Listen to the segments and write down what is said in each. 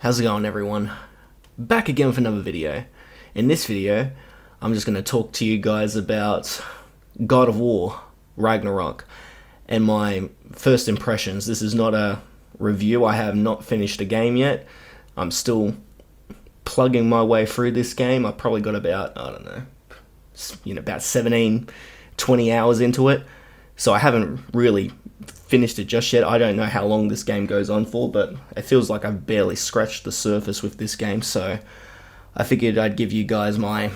How's it going, everyone? Back again with another video. In this video, I'm just going to talk to you guys about God of War Ragnarok and my first impressions. This is not a review. I have not finished the game yet. I'm still plugging my way through this game. I probably got about, about 17, 20 hours into it. So I haven't really finished it just yet. I don't know how long this game goes on for, but it feels like I've barely scratched the surface with this game, so I figured I'd give you guys my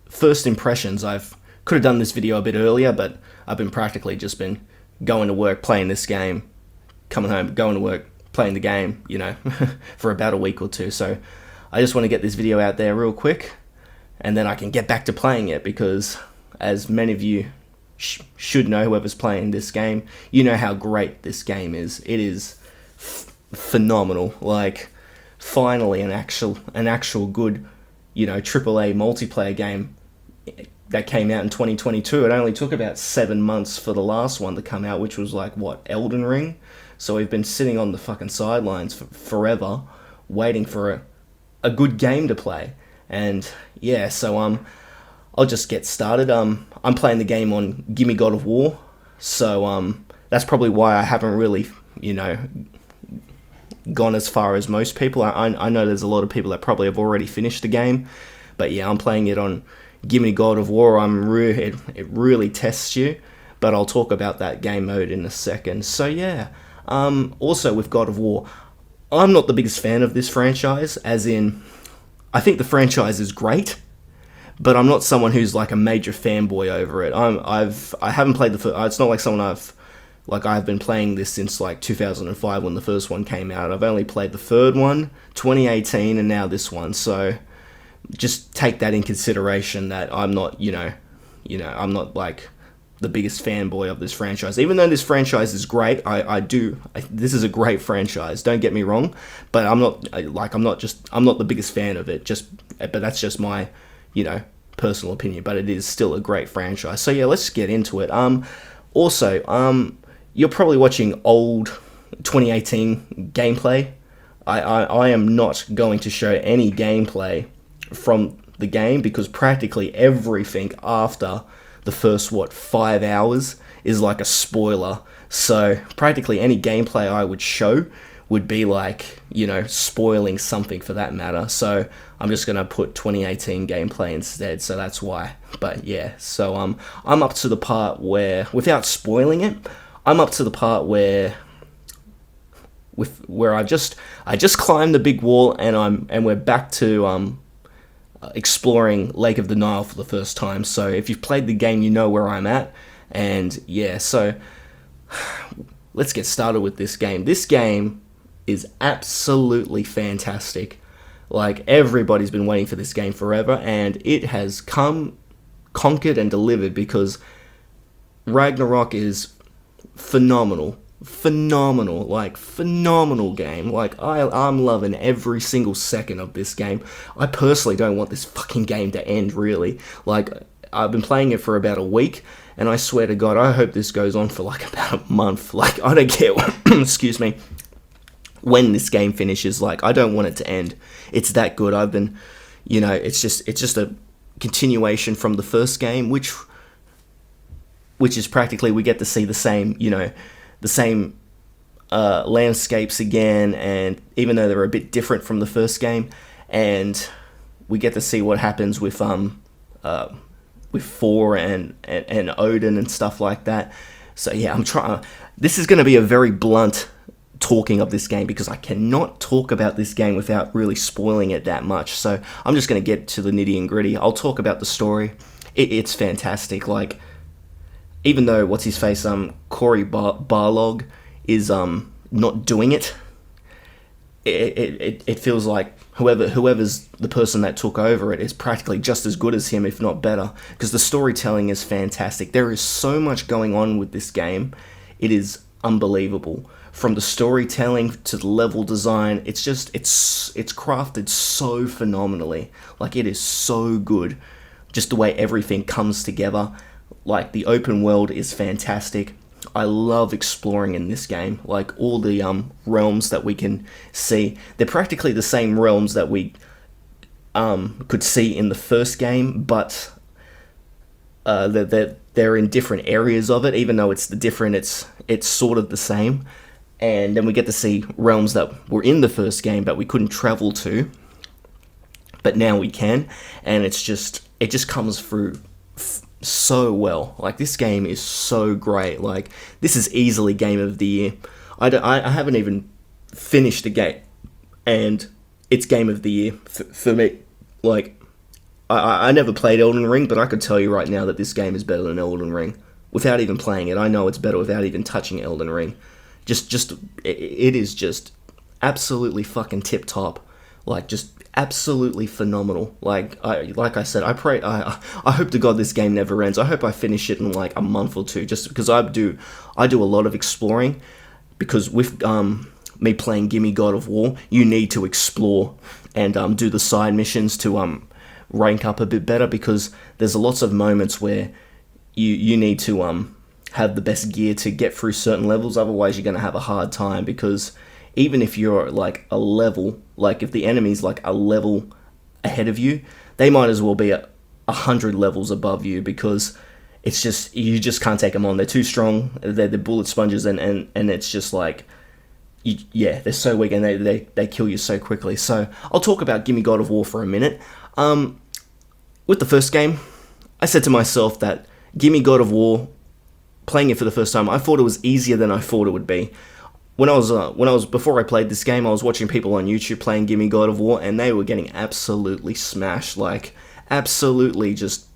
first impressions. I could have done this video a bit earlier, but I've been practically just been going to work, playing this game, coming home, going to work, playing the game, for about a week or two. So I just want to get this video out there real quick, and then I can get back to playing it, because as many of you should know, whoever's playing this game, you know how great this game is. It is phenomenal. Like, finally an actual good, AAA multiplayer game that came out in 2022. It only took about 7 months for the last one to come out, which was like, Elden Ring? So we've been sitting on the fucking sidelines for forever, waiting for a good game to play. And yeah, so I'll just get started. I'm playing the game on Gimme God of War, so that's probably why I haven't really, gone as far as most people. I know there's a lot of people that probably have already finished the game, but yeah, I'm playing it on Gimme God of War. It really tests you, but I'll talk about that game mode in a second. So yeah, also with God of War, I'm not the biggest fan of this franchise, as in, I think the franchise is great, but I'm not someone who's like a major fanboy over it. I haven't played the first. It's not like someone I've been playing this since like 2005 when the first one came out. I've only played the third one, 2018, and now this one. So just take that in consideration, that I'm not, I'm not like the biggest fanboy of this franchise. Even though this franchise is great, this is a great franchise. Don't get me wrong, but I'm not the biggest fan of it. But that's just my personal opinion, but it is still a great franchise. So yeah, let's get into it. Also, you're probably watching old 2018 gameplay. I am not going to show any gameplay from the game, because practically everything after the first 5 hours is like a spoiler. So practically any gameplay I would show would be like, spoiling something for that matter. So I'm just going to put 2018 gameplay instead, so that's why. But yeah, so I'm up to the part where, without spoiling it, I'm up to the part where I just climbed the big wall, and we're back to exploring Lake of the Nile for the first time. So if you've played the game, you know where I'm at. And yeah, so let's get started with this game. This game is absolutely fantastic. Like, everybody's been waiting for this game forever, and it has come, conquered, and delivered, because Ragnarok is phenomenal game. Like, I'm loving every single second of this game. I personally don't want this fucking game to end, really. Like, I've been playing it for about a week, and I swear to God, I hope this goes on for like about a month. Like, I don't care excuse me, when this game finishes. Like, I don't want it to end. It's that good. I've been, it's just a continuation from the first game, which is practically, we get to see the same, landscapes again, and even though they're a bit different from the first game, and we get to see what happens with Thor and Odin and stuff like that. So yeah, this is going to be a very blunt talking of this game, because I cannot talk about this game without really spoiling it that much. So I'm just going to get to the nitty and gritty. I'll talk about the story. It's fantastic. Like, even though what's-his-face, Corey Barlog is not doing it, it feels like whoever's the person that took over it is practically just as good as him, if not better, because the storytelling is fantastic. There is so much going on with this game. It is unbelievable. From the storytelling to the level design, it's crafted so phenomenally. Like, it is so good. Just the way everything comes together. Like, the open world is fantastic. I love exploring in this game. Like, all the realms that we can see, they're practically the same realms that we could see in the first game, but they're in different areas of it. Even though it's it's sort of the same. And then we get to see realms that were in the first game but we couldn't travel to, but now we can, and it just comes through so well. Like, this game is so great. Like, this is easily game of the year. I haven't even finished the game, and it's game of the year for me. Like, I never played Elden Ring, but I could tell you right now that this game is better than Elden Ring. Without even playing it, I know it's better without even touching Elden Ring. It is just absolutely fucking tip top. Like, just absolutely phenomenal. Like I said, I hope to God this game never ends. I hope I finish it in like a month or two, just because I do a lot of exploring. Because with me playing Gimme God of War, you need to explore and do the side missions to rank up a bit better, because there's lots of moments where you need to have the best gear to get through certain levels. Otherwise, you're going to have a hard time, because even if you're like a level, like if the enemy's like a level ahead of you, they might as well be 100 levels above you, because it's just, you just can't take them on. They're too strong. They're the bullet sponges, and it's just like, they're so weak, and they kill you so quickly. So I'll talk about Gimme God of War for a minute. With the first game, I said to myself that Gimme God of War, playing it for the first time, I thought it was easier than I thought it would be. Before I played this game, I was watching people on YouTube playing Gimme God of War, and they were getting absolutely smashed, like, absolutely just,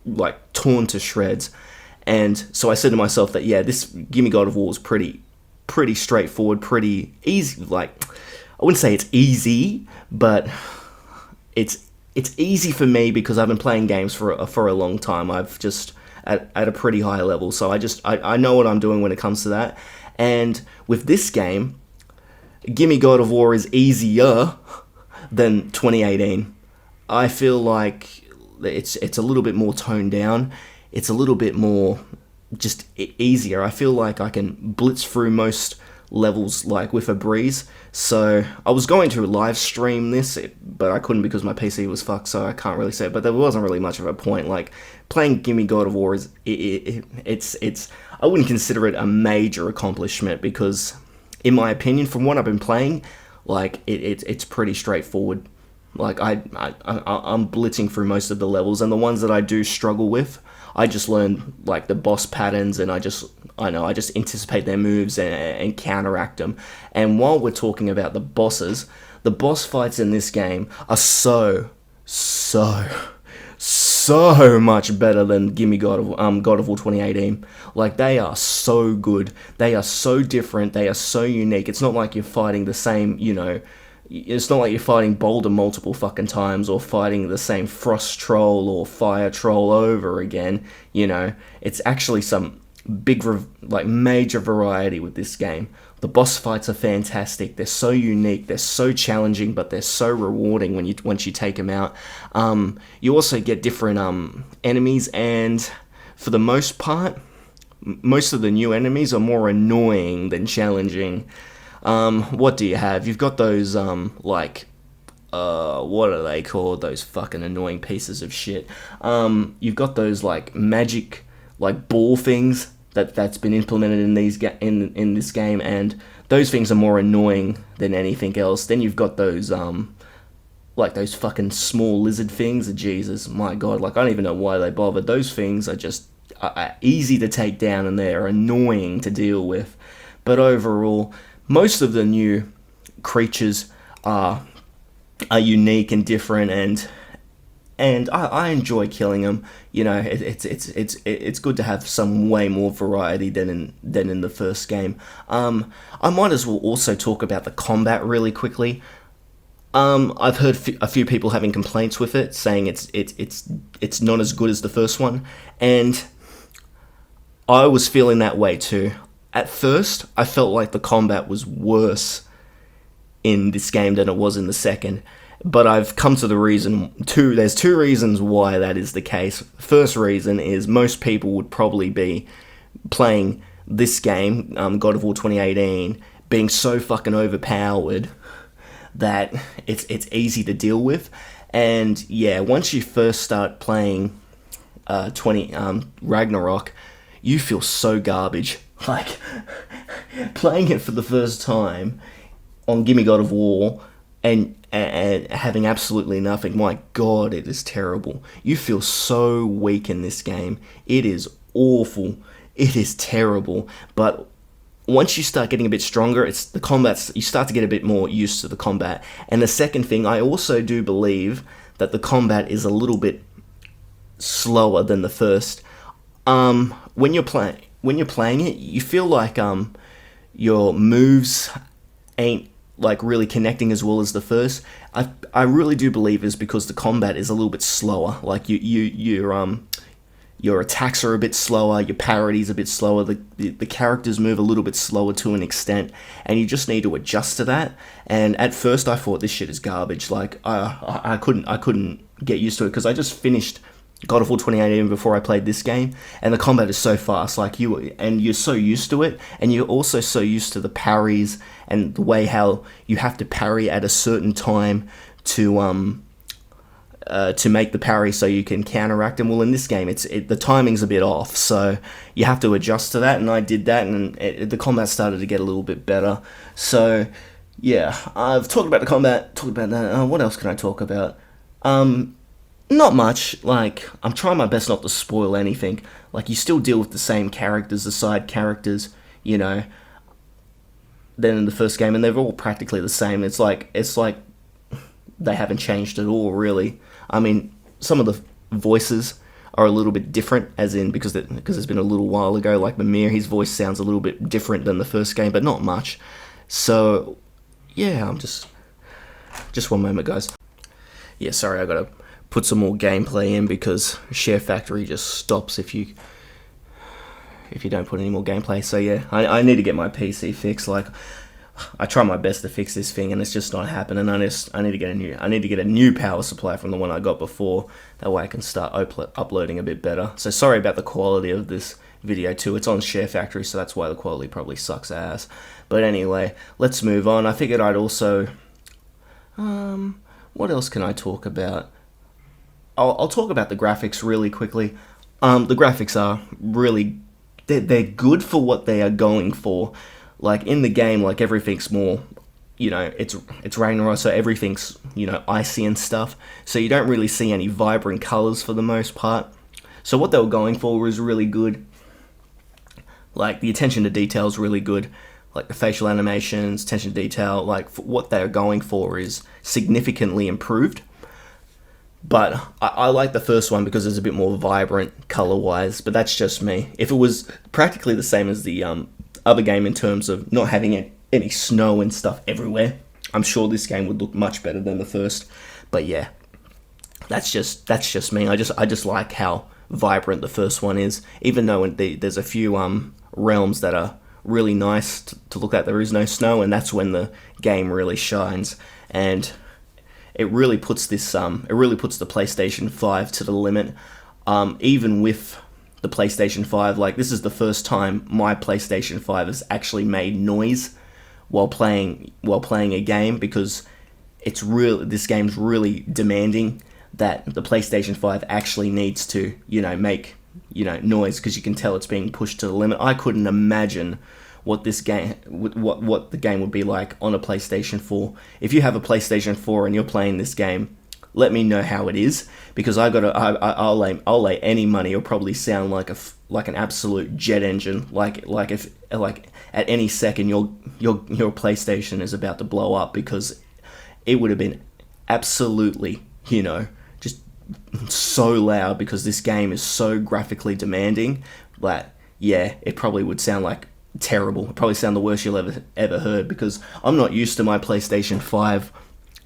like, torn to shreds. And so I said to myself that, this Gimme God of War is pretty straightforward, pretty easy. Like, I wouldn't say it's easy, but it's easy for me, because I've been playing games for a long time. I've just at a pretty high level, so I know what I'm doing when it comes to that. And with this game, Gimme God of War is easier than 2018. I feel like it's a little bit more toned down. It's a little bit more just easier. I feel like I can blitz through most levels like with a breeze. So I was going to live stream this, but I couldn't because my PC was fucked, so I can't really say it. But there wasn't really much of a point. Like, playing Gimme God of War it's I wouldn't consider it a major accomplishment, because in my opinion, from what I've been playing, like, it's pretty straightforward. Like, I'm blitzing through most of the levels, and the ones that I do struggle with, I just learn like the boss patterns, and I just anticipate their moves and counteract them. And while we're talking about the bosses, the boss fights in this game are so much better than Gimme God of War 2018. Like, they are so good. They are so different. They are so unique. It's not like you're fighting the same, it's not like you're fighting Boulder multiple fucking times, or fighting the same Frost Troll or Fire Troll over again. It's actually some big, major variety with this game. The boss fights are fantastic. They're so unique. They're so challenging, but they're so rewarding once you take them out. You also get different enemies, and for the most part, most of the new enemies are more annoying than challenging. What do you have? You've got those, what are they called? Those fucking annoying pieces of shit. You've got those, magic, ball things that's been implemented in in this game, and those things are more annoying than anything else. Then you've got those, those fucking small lizard things. Jesus, my God, I don't even know why they bothered. Those things are just easy to take down, and they're annoying to deal with. But overall, most of the new creatures are unique and different, and I enjoy killing them. It's good to have some way more variety than in the first game. I might as well also talk about the combat really quickly. I've heard a few people having complaints with it, saying it's not as good as the first one, and I was feeling that way too. At first, I felt like the combat was worse in this game than it was in the second. But I've come to there's two reasons why that is the case. First reason is most people would probably be playing this game, God of War 2018, being so fucking overpowered that it's easy to deal with. And yeah, once you first start playing 20 Ragnarok, you feel so garbage. Like, playing it for the first time on Gimme God of War and having absolutely nothing, my god, it is terrible. You feel so weak in this game. It is awful. It is terrible. But once you start getting a bit stronger, it's the combat. You start to get a bit more used to the combat. And the second thing, I also do believe that the combat is a little bit slower than the first. When you're playing it, you feel like your moves ain't like really connecting as well as the first. I really do believe is because the combat is a little bit slower. Like your attacks are a bit slower, your parry's a bit slower, the characters move a little bit slower to an extent, and you just need to adjust to that. And at first I thought this shit is garbage. Like I couldn't get used to it because I just finished God of War 2018 before I played this game, and the combat is so fast. Like you're so used to it, and you're also so used to the parries and the way how you have to parry at a certain time to make the parry so you can counteract them. Well, in this game, the timing's a bit off, so you have to adjust to that, and I did that, and the combat started to get a little bit better. So, yeah, I've talked about the combat, talked about that. What else can I talk about? Not much. Like, I'm trying my best not to spoil anything. Like, you still deal with the same characters, the side characters, you know, than in the first game, and they're all practically the same. It's like they haven't changed at all, really. I mean, some of the voices are a little bit different, as in because it's been a little while ago. Like Mimir, his voice sounds a little bit different than the first game, but not much. So, yeah, I'm just one moment, guys. Yeah, sorry, I gotta put some more gameplay in because Share Factory just stops if you don't put any more gameplay. So yeah, I need to get my PC fixed. Like, I try my best to fix this thing, and it's just not happening. I need to get a new power supply from the one I got before. That way I can start uploading a bit better. So sorry about the quality of this video too. It's on Share Factory, so that's why the quality probably sucks ass. But anyway, let's move on. I figured I'd also what else can I talk about? I'll talk about the graphics really quickly. The graphics are really they're good for what they are going for. Like, in the game, like, everything's more, you know, it's Ragnarok, so everything's, you know, icy and stuff. So you don't really see any vibrant colors for the most part. So what they were going for was really good. Like, the attention to detail is really good. Like, the facial animations, attention to detail, like, what they're going for is significantly improved. But I like the first one because it's a bit more vibrant color-wise, but that's just me. If it was practically the same as the other game in terms of not having any snow and stuff everywhere, I'm sure this game would look much better than the first. But yeah, that's just me. I just like how vibrant the first one is, even though there's a few realms that are really nice to look at. There is no snow, and that's when the game really shines, and it really puts the PlayStation 5 to the limit. Even with the PlayStation 5, like, this is the first time my PlayStation 5 has actually made noise while playing a game, because this game's really demanding that the PlayStation 5 actually needs to, you know, make, you know, noise, because you can tell it's being pushed to the limit. I couldn't imagine what the game would be like on a PlayStation 4. If you have a PlayStation 4 and you're playing this game, let me know how it is, because I'll lay any money. It'll probably sound like an absolute jet engine. Like at any second your PlayStation is about to blow up, because it would have been absolutely, you know, just so loud, because this game is so graphically demanding that, yeah, it probably would sound like terrible. It'd probably sound the worst you'll ever heard, because I'm not used to my PlayStation 5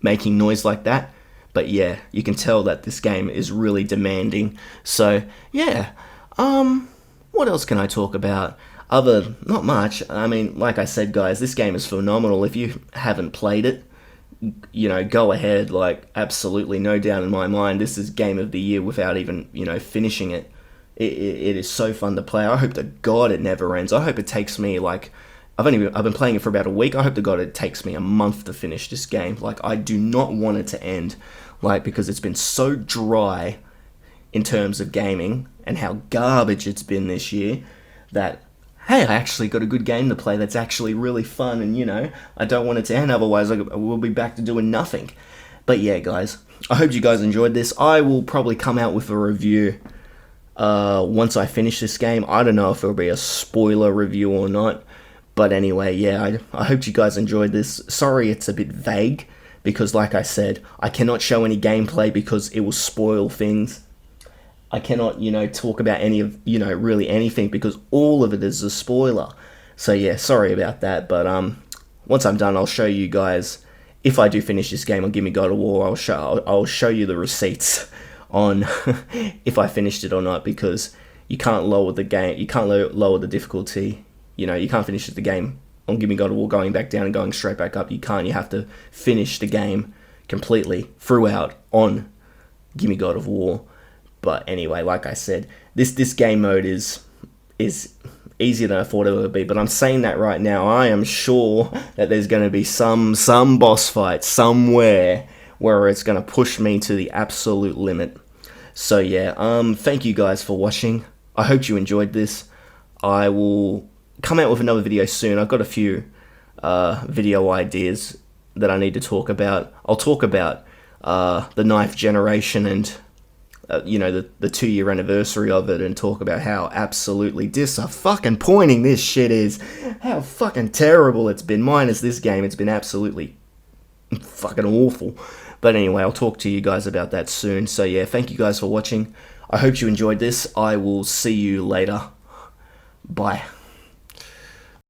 making noise like that. But yeah, you can tell that this game is really demanding. So yeah, what else can I talk about? Not much. I mean, like I said, guys, this game is phenomenal. If you haven't played it, you know, go ahead. Like, absolutely no doubt in my mind, this is Game of the Year without even, you know, finishing it. It is so fun to play. I hope to God it never ends. I hope it takes me like I've been playing it for about a week. I hope to God it takes me a month to finish this game. Like, I do not want it to end, like, because it's been so dry in terms of gaming and how garbage it's been this year that, hey, I actually got a good game to play that's actually really fun, and, you know, I don't want it to end, otherwise we'll be back to doing nothing. But yeah, guys, I hope you guys enjoyed this. I will probably come out with a review once I finish this game. I don't know if it'll be a spoiler review or not. But anyway, yeah, I hope you guys enjoyed this. Sorry it's a bit vague, because like I said, I cannot show any gameplay because it will spoil things. I cannot, you know, talk about any of, you know, really anything, because all of it is a spoiler. So yeah, sorry about that, but once I'm done, I'll show you guys, if I do finish this game on Gimme God of War, I'll show you the receipts on if I finished it or not, because you can't lower the game, you can't lower the difficulty. You know, you can't finish the game on Gimme God of War going back down and going straight back up. You can't. You have to finish the game completely throughout on Gimme God of War. But anyway, like I said, this game mode is easier than I thought it would be. But I'm saying that right now. I am sure that there's going to be some boss fight somewhere where it's going to push me to the absolute limit. So yeah, thank you guys for watching. I hope you enjoyed this. I will come out with another video soon. I've got a few video ideas that I need to talk about. I'll talk about the 9th generation and you know, the 2-year anniversary of it, and talk about how absolutely disappointing this shit is. How fucking terrible it's been. Minus this game, it's been absolutely fucking awful. But anyway, I'll talk to you guys about that soon. So yeah, thank you guys for watching. I hope you enjoyed this. I will see you later. Bye.